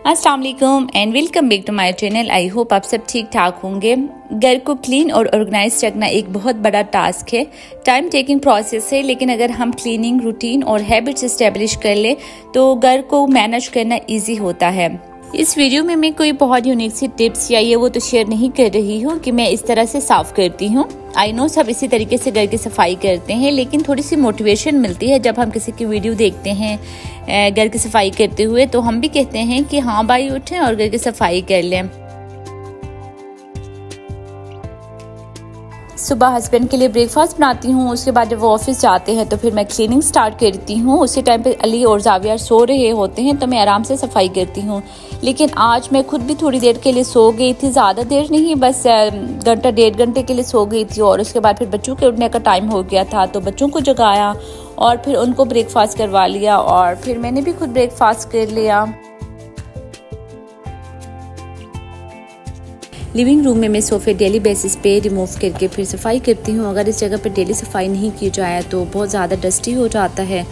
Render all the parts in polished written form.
अस्सलाम वालेकुम and welcome back to my channel. I hope आप सब ठीक ठाक होंगे। घर को क्लीन और ऑर्गेनाइज रखना एक बहुत बड़ा टास्क है, टाइम टेकिंग प्रोसेस है, लेकिन अगर हम क्लीनिंग रूटीन और हैबिट्स एस्टेब्लिश कर ले तो घर को मैनेज करना इजी होता है। इस वीडियो में मैं कोई बहुत यूनिक सी टिप्स या ये वो तो शेयर नहीं कर रही हूँ कि मैं इस तरह से साफ करती हूँ। आई नो सब इसी तरीके से घर की सफाई करते हैं, लेकिन थोड़ी सी मोटिवेशन मिलती है जब हम किसी की वीडियो देखते हैं घर की सफाई करते हुए, तो हम भी कहते हैं कि हाँ भाई उठें और घर की सफाई कर लें। सुबह हस्बैंड के लिए ब्रेकफास्ट बनाती हूँ, उसके बाद जब वो ऑफिस जाते हैं तो फिर मैं क्लीनिंग स्टार्ट करती हूँ। उसी टाइम पे अली और जावियार सो रहे होते हैं तो मैं आराम से सफाई करती हूँ। लेकिन आज मैं खुद भी थोड़ी देर के लिए सो गई थी, ज़्यादा देर नहीं, बस घंटा डेढ़ घंटे के लिए सो गई थी। और उसके बाद फिर बच्चों के उठने का टाइम हो गया था तो बच्चों को जगाया और फिर उनको ब्रेकफास्ट करवा लिया और फिर मैंने भी खुद ब्रेकफास्ट कर लिया। लिविंग रूम में मैं सोफ़े डेली बेसिस पे रिमूव करके फिर सफाई करती हूँ। अगर इस जगह पर डेली सफाई नहीं की जाए तो बहुत ज़्यादा डस्टी हो जाता है।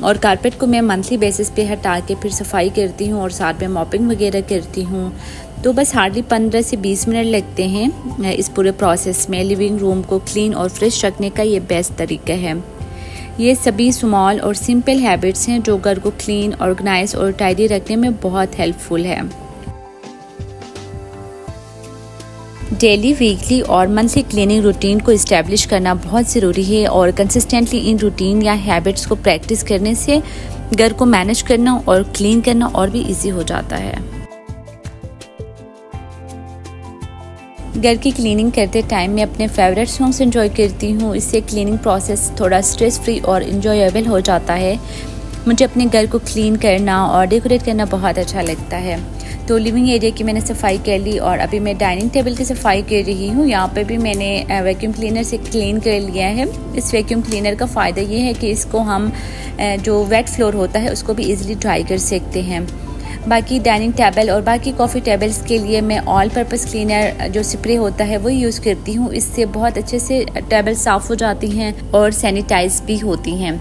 और कारपेट को मैं मंथली बेसिस पे हटा के फिर सफाई करती हूँ और साथ में मॉपिंग वगैरह करती हूँ। तो बस हार्डली 15 से 20 मिनट लगते हैं इस पूरे प्रोसेस में। लिविंग रूम को क्लीन और फ्रेश रखने का ये बेस्ट तरीका है। ये सभी स्मॉल और सिंपल हैबिट्स हैं जो घर को क्लीन, ऑर्गेनाइज और टाइडी रखने में बहुत हेल्पफुल है। डेली, वीकली और मंथली क्लीनिंग रूटीन को इस्टेब्लिश करना बहुत ज़रूरी है और कंसिस्टेंटली इन रूटीन या हैबिट्स को प्रैक्टिस करने से घर को मैनेज करना और क्लीन करना और भी इजी हो जाता है। घर की क्लीनिंग करते टाइम मैं अपने फेवरेट सॉन्ग्स एंजॉय करती हूँ। इससे क्लीनिंग प्रोसेस थोड़ा स्ट्रेस फ्री और इंजॉयबल हो जाता है। मुझे अपने घर को क्लीन करना और डेकोरेट करना बहुत अच्छा लगता है। तो लिविंग एरिया की मैंने सफाई कर ली और अभी मैं डाइनिंग टेबल की सफाई कर रही हूँ। यहाँ पे भी मैंने वैक्यूम क्लीनर से क्लीन कर लिया है। इस वैक्यूम क्लीनर का फ़ायदा ये है कि इसको हम जो वेट फ्लोर होता है उसको भी इजीली ड्राई कर सकते हैं। बाकी डाइनिंग टेबल और बाकी कॉफ़ी टेबल्स के लिए मैं ऑल पर्पस क्लीनर जो स्प्रे होता है वही यूज़ करती हूँ। इससे बहुत अच्छे से टेबल साफ़ हो जाती हैं और सैनिटाइज भी होती हैं।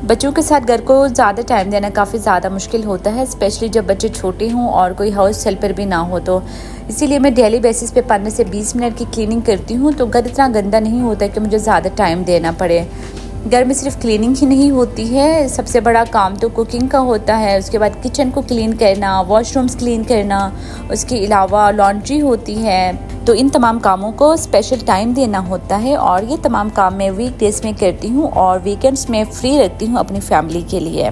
बच्चों के साथ घर को ज़्यादा टाइम देना काफ़ी ज़्यादा मुश्किल होता है, स्पेशली जब बच्चे छोटे हों और कोई हाउस हेल्पर भी ना हो। तो इसीलिए मैं डेली बेसिस पे 15 से 20 मिनट की क्लीनिंग करती हूँ तो घर इतना गंदा नहीं होता कि मुझे ज़्यादा टाइम देना पड़े। घर में सिर्फ क्लीनिंग ही नहीं होती है, सबसे बड़ा काम तो कुकिंग का होता है। उसके बाद किचन को क्लीन करना, वॉशरूम्स क्लीन करना, उसके अलावा लॉन्ड्री होती है। तो इन तमाम कामों को स्पेशल टाइम देना होता है और ये तमाम काम मैं वीकडेज में करती हूँ और वीकेंड्स में फ्री रखती हूँ अपनी फैमिली के लिए।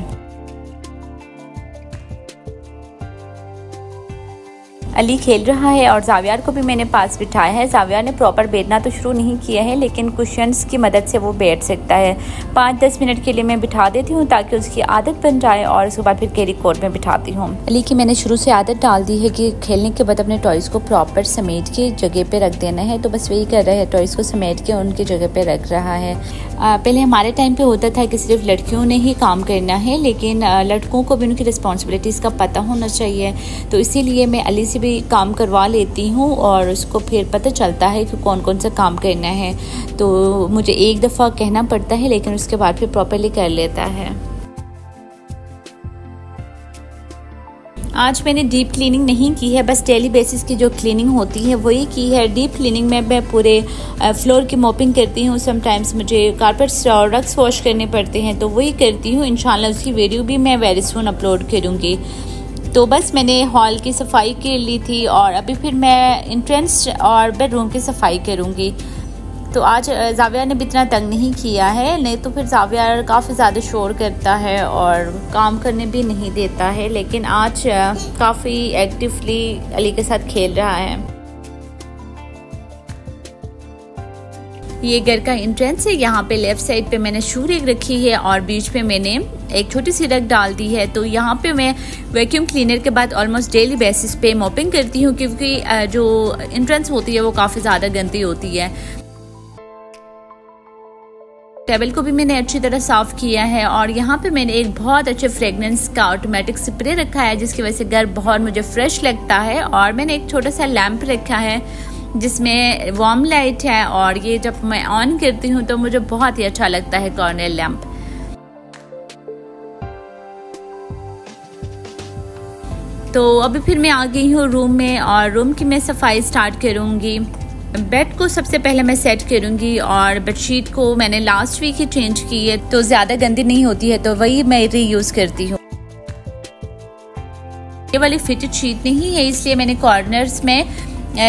अली खेल रहा है और जावियार को भी मैंने पास बिठाया है। जावियार ने प्रॉपर बैठना तो शुरू नहीं किया है, लेकिन कुशन्स की मदद से वो बैठ सकता है। 5-10 मिनट के लिए मैं बिठा देती हूँ ताकि उसकी आदत बन जाए और उसके बाद फिर कैरी कोट में बिठाती हूँ। अली की मैंने शुरू से आदत डाल दी है कि खेलने के बाद अपने टॉयज़ को प्रॉपर समेट के जगह पर रख देना है। तो बस वही कर रहा है, टॉयज़ को समेट के उनकी जगह पर रख रहा है। पहले हमारे टाइम पर होता था कि सिर्फ लड़कियों ने ही काम करना है, लेकिन लड़कों को भी उनकी रिस्पॉन्सिबिलिटीज़ का पता होना चाहिए। तो इसीलिए मैं अली से काम करवा लेती हूँ और उसको फिर पता चलता है कि कौन कौन सा काम करना है। तो मुझे एक दफ़ा कहना पड़ता है लेकिन उसके बाद फिर प्रॉपर्ली कर लेता है। आज मैंने डीप क्लीनिंग नहीं की है, बस डेली बेसिस की जो क्लीनिंग होती है वही की है। डीप क्लीनिंग में मैं पूरे फ्लोर की मॉपिंग करती हूँ। समटाइम्स मुझे कारपेट्स और रग्स वॉश करने पड़ते हैं तो वही करती हूँ। इंशाल्लाह उसकी वीडियो भी मैं वेरी सून अपलोड करूँगी। तो बस मैंने हॉल की सफाई कर ली थी और अभी फिर मैं एंट्रेंस और बेडरूम की सफाई करूँगी। तो आज जावियार ने भी इतना तंग नहीं किया है, नहीं तो फिर जावियार काफ़ी ज़्यादा शोर करता है और काम करने भी नहीं देता है, लेकिन आज काफ़ी एक्टिवली अली के साथ खेल रहा है। ये घर का एंट्रेंस है। यहाँ पे लेफ्ट साइड पे मैंने शू रैक रखी है और बीच पे मैंने एक छोटी सी रैक डाल दी है। तो यहाँ पे मैं वैक्यूम क्लीनर के बाद ऑलमोस्ट डेली बेसिस पे मॉपिंग करती हूँ क्योंकि जो एंट्रेंस होती है वो काफ़ी ज़्यादा गंदी होती है। टेबल को भी मैंने अच्छी तरह साफ़ किया है और यहाँ पे मैंने एक बहुत अच्छे फ्रेगनेंस का ऑटोमेटिक स्प्रे रखा है जिसकी वजह से घर बहुत मुझे फ्रेश लगता है। और मैंने एक छोटा सा लैंप रखा है जिसमें वार्म लाइट है और ये जब मैं ऑन करती हूँ तो मुझे बहुत ही अच्छा लगता है कॉर्नर लैंप। तो अभी फिर मैं आ गई हूँ रूम में और रूम की मैं सफाई स्टार्ट करूँगी। बेड को सबसे पहले मैं सेट करूँगी और बेडशीट को मैंने लास्ट वीक ही चेंज की है, तो ज़्यादा गंदी नहीं होती है, तो वही मैं रीयूज़ करती हूँ। ये वाली फिटेड शीट नहीं है, इसलिए मैंने कॉर्नर्स में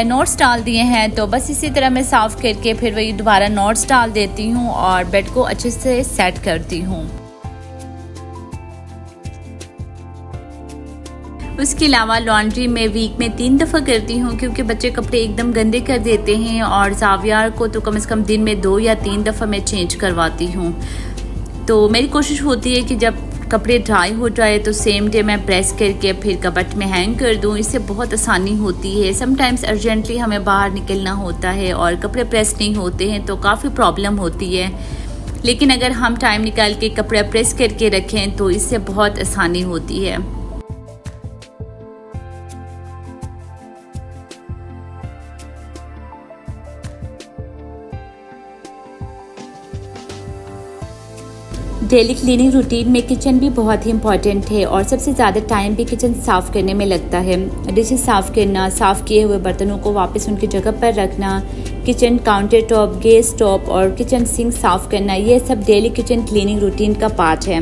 नोट्स डाल दिए हैं। तो बस इसी तरह मैं साफ़ करके फिर वही दोबारा नोट्स डाल देती हूँ और बेड को अच्छे से सेट करती हूँ। उसके अलावा लॉन्ड्री में वीक में 3 दफ़ा करती हूँ, क्योंकि बच्चे कपड़े एकदम गंदे कर देते हैं और ज़ावियार को तो कम से कम दिन में 2 या 3 दफ़ा मैं चेंज करवाती हूँ। तो मेरी कोशिश होती है कि जब कपड़े ड्राई हो जाए तो सेम डे मैं प्रेस करके फिर कबर्ड में हैंग कर दूँ। इससे बहुत आसानी होती है। समटाइम्स अर्जेंटली हमें बाहर निकलना होता है और कपड़े प्रेस नहीं होते हैं, तो काफ़ी प्रॉब्लम होती है। लेकिन अगर हम टाइम निकाल के कपड़े प्रेस करके रखें तो इससे बहुत आसानी होती है। डेली क्लीनिंग रूटीन में किचन भी बहुत ही इम्पॉर्टेंट है और सबसे ज़्यादा टाइम भी किचन साफ़ करने में लगता है। डिशेस साफ़ करना, साफ़ किए हुए बर्तनों को वापस उनकी जगह पर रखना, kitchen counter top, gas top और किचन सिंक साफ़ करना, ये सब डेली किचन क्लीनिंग रूटीन का पार्ट है।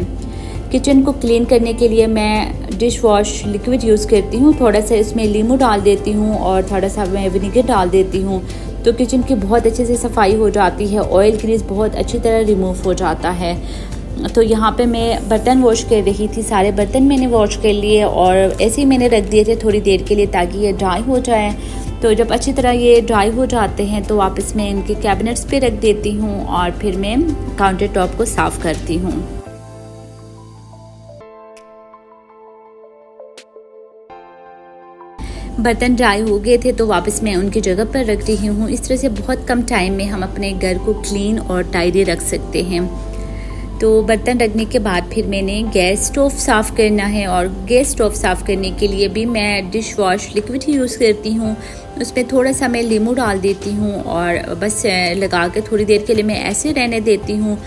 किचन को क्लीन करने के लिए मैं डिश वॉश लिक्विड यूज़ करती हूँ। थोड़ा सा इसमें नींबू डाल देती हूँ और थोड़ा सा मैं विनेगर डाल देती हूँ, तो किचन की बहुत अच्छे से सफाई हो जाती है। ऑयल ग्रीस बहुत अच्छी तरह रिमूव हो जाता है। तो यहाँ पे मैं बर्तन वॉश कर रही थी, सारे बर्तन मैंने वॉश कर लिए और ऐसे ही मैंने रख दिए थे थोड़ी देर के लिए ताकि ये ड्राई हो जाए। तो जब अच्छी तरह ये ड्राई हो जाते हैं तो वापस मैं इनके कैबिनेट्स पे रख देती हूँ और फिर मैं काउंटर टॉप को साफ़ करती हूँ। बर्तन ड्राई हो गए थे तो वापस मैं उनकी जगह पर रख रही हूँ। इस तरह से बहुत कम टाइम में हम अपने घर को क्लीन और टाइडी रख सकते हैं। तो बर्तन रखने के बाद फिर मैंने गैस स्टोव साफ़ करना है और गैस स्टोव साफ़ करने के लिए भी मैं डिश वॉश लिक्विड ही यूज़ करती हूँ। उसमें थोड़ा सा मैं नींबू डाल देती हूँ और बस लगा के थोड़ी देर के लिए मैं ऐसे रहने देती हूँ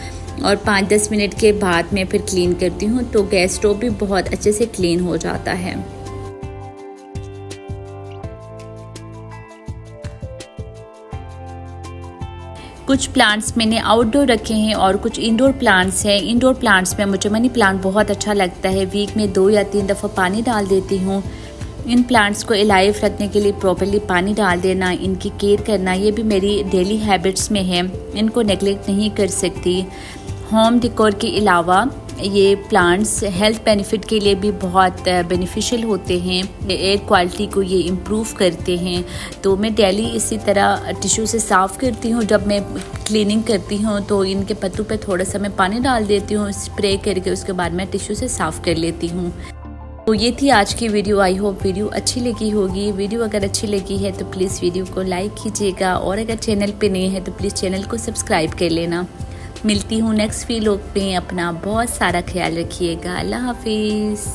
और 5-10 मिनट के बाद मैं फिर क्लीन करती हूँ। तो गैस स्टोव भी बहुत अच्छे से क्लीन हो जाता है। कुछ प्लांट्स मैंने आउटडोर रखे हैं और कुछ इंडोर प्लांट्स हैं। इंडोर प्लांट्स में मुझे मनी प्लांट बहुत अच्छा लगता है। वीक में 2 या 3 दफ़ा पानी डाल देती हूँ। इन प्लांट्स को अलाइव रखने के लिए प्रॉपर्ली पानी डाल देना, इनकी केयर करना, ये भी मेरी डेली हैबिट्स में है। इनको नेगलेक्ट नहीं कर सकती। होम डेकोर के अलावा ये प्लांट्स हेल्थ बेनिफिट के लिए भी बहुत बेनिफिशियल होते हैं। एयर क्वालिटी को ये इम्प्रूव करते हैं। तो मैं डेली इसी तरह टिश्यू से साफ़ करती हूँ। जब मैं क्लीनिंग करती हूँ तो इनके पत्तों पे थोड़ा सा मैं पानी डाल देती हूँ स्प्रे करके, उसके बाद मैं टिश्यू से साफ़ कर लेती हूँ। तो ये थी आज की वीडियो। आई होप वीडियो अच्छी लगी होगी। वीडियो अगर अच्छी लगी है तो प्लीज़ वीडियो को लाइक कीजिएगा और अगर चैनल पे नए हैं तो प्लीज़ चैनल को सब्सक्राइब कर लेना। मिलती हूँ नेक्स्ट व्लॉग में। अपना बहुत सारा ख्याल रखिएगा। अल्लाह हाफिज़।